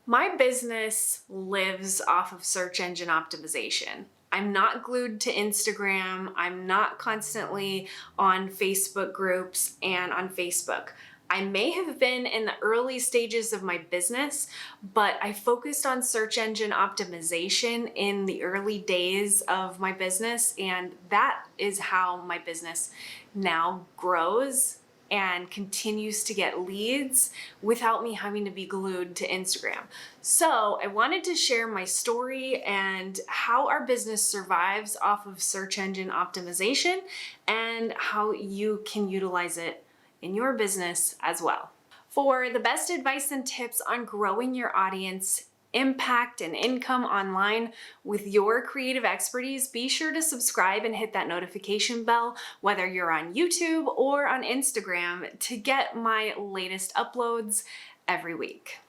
My business lives off of search engine optimization. I'm not glued to Instagram. I'm not constantly on Facebook groups and on Facebook. I may have been in the early stages of my business, but I focused on search engine optimization in the early days of my business, and that is how my business now grows and continues to get leads without me having to be glued to Instagram. So I wanted to share my story and how our business survives off of search engine optimization and how you can utilize it in your business as well. For the best advice and tips on growing your audience, impact, and income online with your creative expertise, be sure to subscribe and hit that notification bell, whether you're on YouTube or on Instagram, to get my latest uploads every week.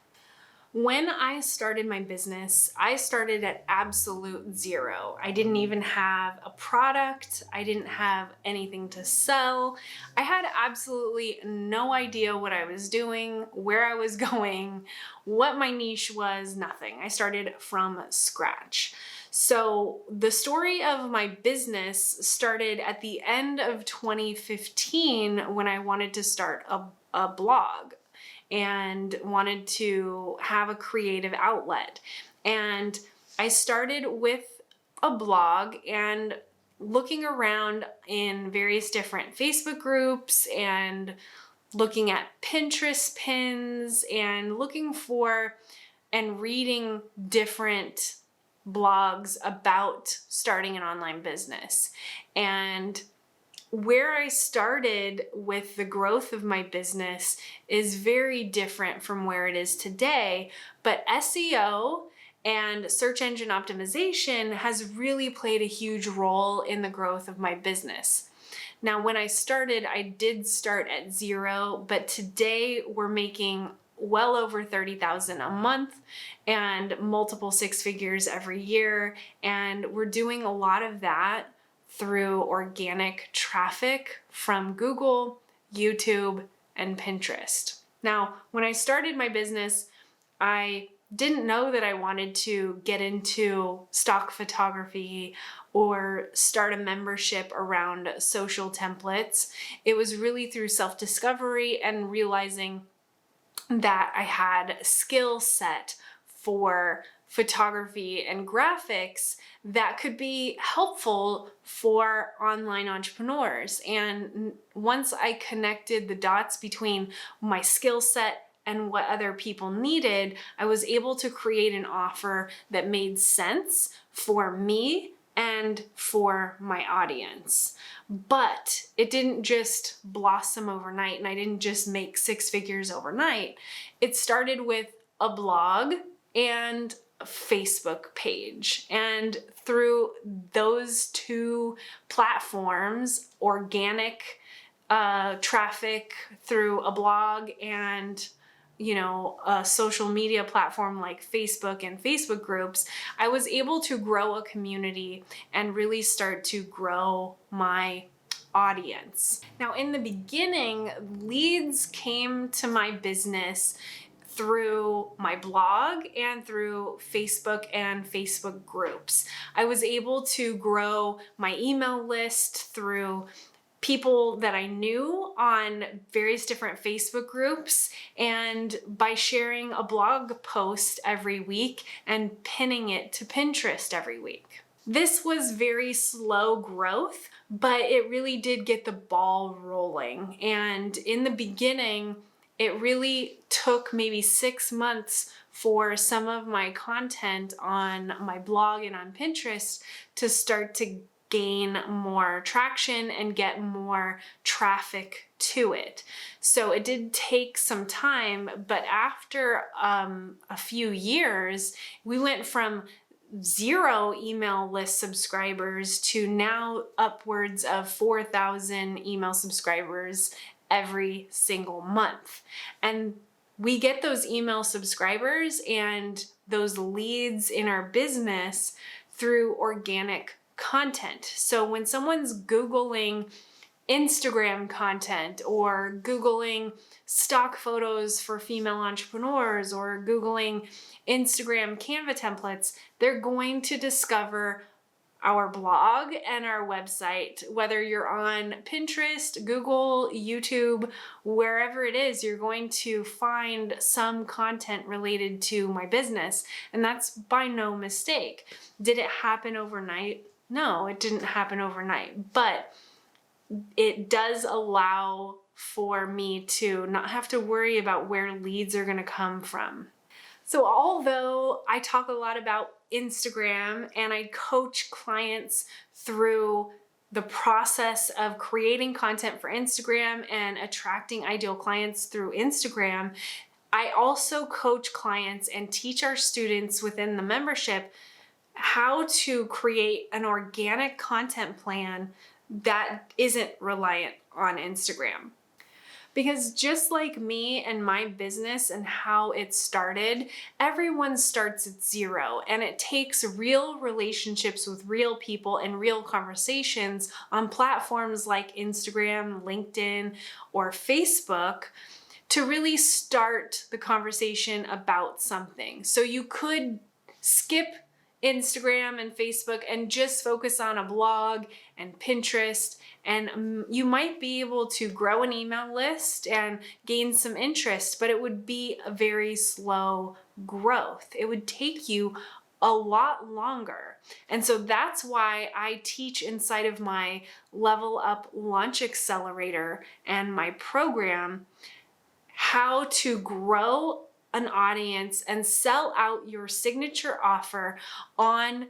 When I started my business, I started at absolute zero. I didn't even have a product. I didn't have anything to sell. I had absolutely no idea what I was doing, where I was going, what my niche was, nothing. I started from scratch. So the story of my business started at the end of 2015 when I wanted to start a blog and wanted to have a creative outlet. And I started with a blog and looking around in various different Facebook groups and looking at Pinterest pins and looking for and reading different blogs about starting an online business. And where I started with the growth of my business is very different from where it is today, but SEO and search engine optimization has really played a huge role in the growth of my business. Now, when I started, I did start at zero, but today we're making well over 30,000 a month and multiple six figures every year. And we're doing a lot of that through organic traffic from Google, YouTube, and Pinterest. Now, when I started my business, I didn't know that I wanted to get into stock photography or start a membership around social templates. It was really through self-discovery and realizing that I had a skill set for photography and graphics that could be helpful for online entrepreneurs. And once I connected the dots between my skill set and what other people needed, I was able to create an offer that made sense for me and for my audience. But it didn't just blossom overnight, and I didn't just make six figures overnight. It started with a blog and a Facebook page. And through those two platforms, organic traffic through a blog and a social media platform like Facebook and Facebook groups, I was able to grow a community and really start to grow my audience. Now, in the beginning, leads came to my business through my blog and through Facebook and Facebook groups. I was able to grow my email list through people that I knew on various different Facebook groups and by sharing a blog post every week and pinning it to Pinterest every week. This was very slow growth, but it really did get the ball rolling. And in the beginning, it really took maybe 6 months for some of my content on my blog and on Pinterest to start to gain more traction and get more traffic to it. So it did take some time, but after a few years, we went from 0 email list subscribers to now upwards of 4,000 email subscribers every single month. And we get those email subscribers and those leads in our business through organic content. So when someone's Googling Instagram content or Googling stock photos for female entrepreneurs or Googling Instagram Canva templates, they're going to discover our blog and our website. Whether you're on Pinterest, Google, YouTube, wherever it is, you're going to find some content related to my business. And that's by no mistake. Did it happen overnight? No, it didn't happen overnight, but it does allow for me to not have to worry about where leads are going to come from. So although I talk a lot about Instagram and I coach clients through the process of creating content for Instagram and attracting ideal clients through Instagram, I also coach clients and teach our students within the membership how to create an organic content plan that isn't reliant on Instagram. Because just like me and my business and how it started, everyone starts at zero, and it takes real relationships with real people and real conversations on platforms like Instagram, LinkedIn, or Facebook to really start the conversation about something. So you could skip Instagram and Facebook and just focus on a blog and Pinterest, and you might be able to grow an email list and gain some interest, but it would be a very slow growth. It would take you a lot longer. And so that's why I teach inside of my Level Up Launch Accelerator and my program how to grow an audience and sell out your signature offer on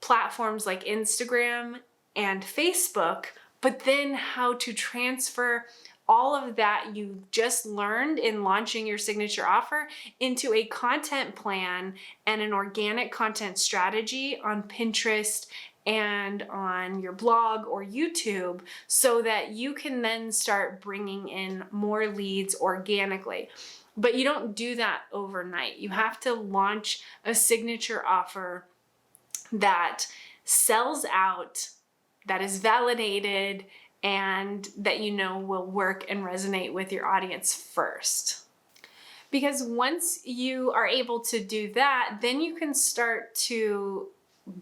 platforms like Instagram and Facebook, but then how to transfer all of that you just learned in launching your signature offer into a content plan and an organic content strategy on Pinterest and on your blog or YouTube, so that you can then start bringing in more leads organically. But you don't do that overnight. You have to launch a signature offer that sells out, that is validated, and that you know will work and resonate with your audience first. Because once you are able to do that, then you can start to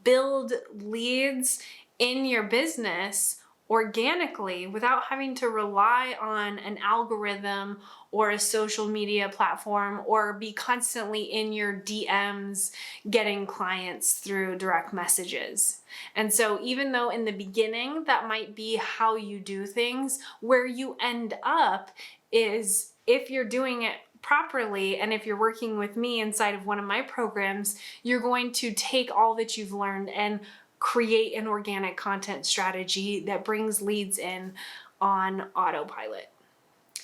build leads in your business organically without having to rely on an algorithm or a social media platform or be constantly in your DMs getting clients through direct messages. And so even though in the beginning that might be how you do things, where you end up is, if you're doing it properly and if you're working with me inside of one of my programs, you're going to take all that you've learned and create an organic content strategy that brings leads in on autopilot.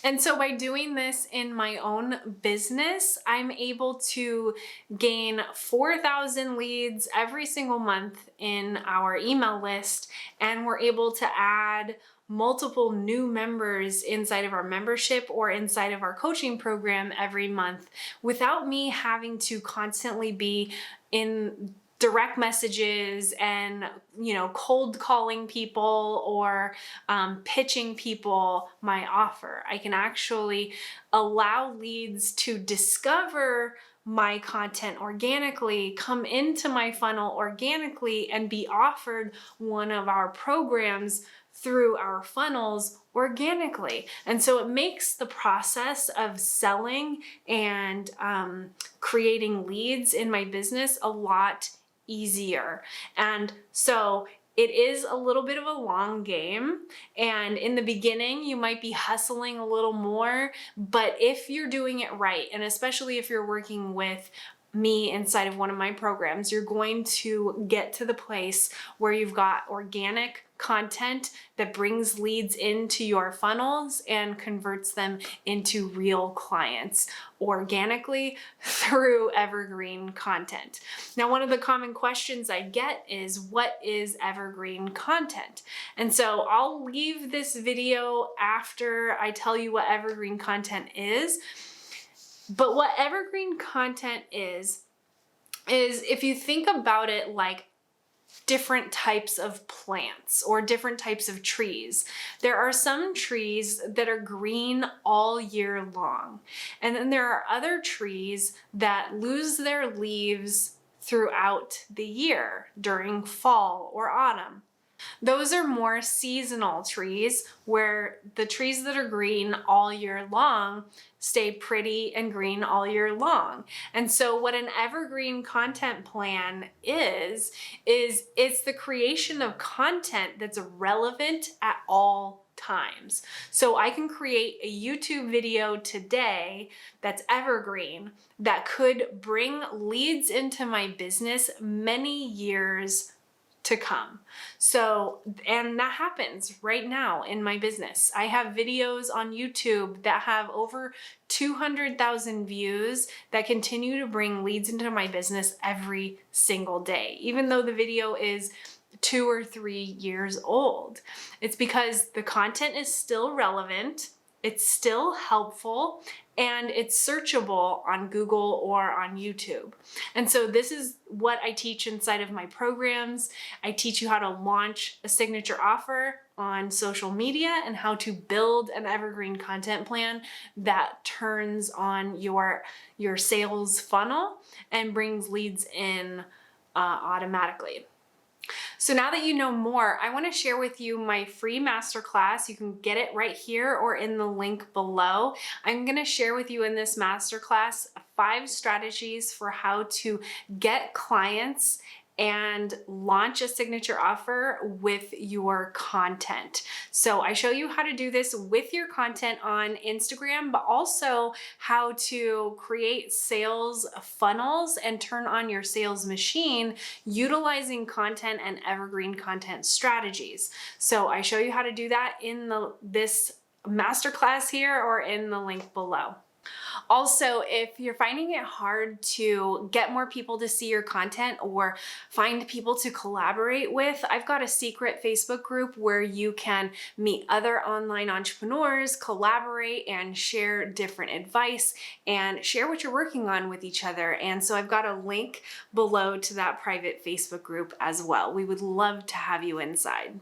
And so by doing this in my own business, I'm able to gain 4,000 leads every single month in our email list, and we're able to add multiple new members inside of our membership or inside of our coaching program every month without me having to constantly be in direct messages and, cold calling people or pitching people my offer. I can actually allow leads to discover my content organically, come into my funnel organically, and be offered one of our programs through our funnels organically. And so it makes the process of selling and creating leads in my business a lot easier. And so it is a little bit of a long game, and in the beginning you might be hustling a little more, but if you're doing it right, and especially if you're working with me inside of one of my programs, you're going to get to the place where you've got organic content that brings leads into your funnels and converts them into real clients organically through evergreen content. Now, one of the common questions I get is, what is evergreen content? And so I'll leave this video after I tell you what evergreen content is. But what evergreen content is if you think about it like different types of plants or different types of trees. There are some trees that are green all year long. And then there are other trees that lose their leaves throughout the year during fall or autumn. Those are more seasonal trees where the trees that are green all year long stay pretty and green all year long. And so what an evergreen content plan is it's the creation of content that's relevant at all times. So I can create a YouTube video today that's evergreen that could bring leads into my business many years to come. So, and that happens right now in my business. I have videos on YouTube that have over 200,000 views that continue to bring leads into my business every single day, even though the video is 2 or 3 years old. It's because the content is still relevant, it's still helpful, and it's searchable on Google or on YouTube. And so this is what I teach inside of my programs. I teach you how to launch a signature offer on social media and how to build an evergreen content plan that turns on your sales funnel and brings leads in automatically. So now that you know more, I want to share with you my free masterclass. You can get it right here or in the link below. I'm going to share with you in this masterclass 5 strategies for how to get clients and launch a signature offer with your content. So I show you how to do this with your content on Instagram, but also how to create sales funnels and turn on your sales machine utilizing content and evergreen content strategies. So I show you how to do that in this masterclass here or in the link below. Also, if you're finding it hard to get more people to see your content or find people to collaborate with, I've got a secret Facebook group where you can meet other online entrepreneurs, collaborate, and share different advice and share what you're working on with each other. And so I've got a link below to that private Facebook group as well. We would love to have you inside.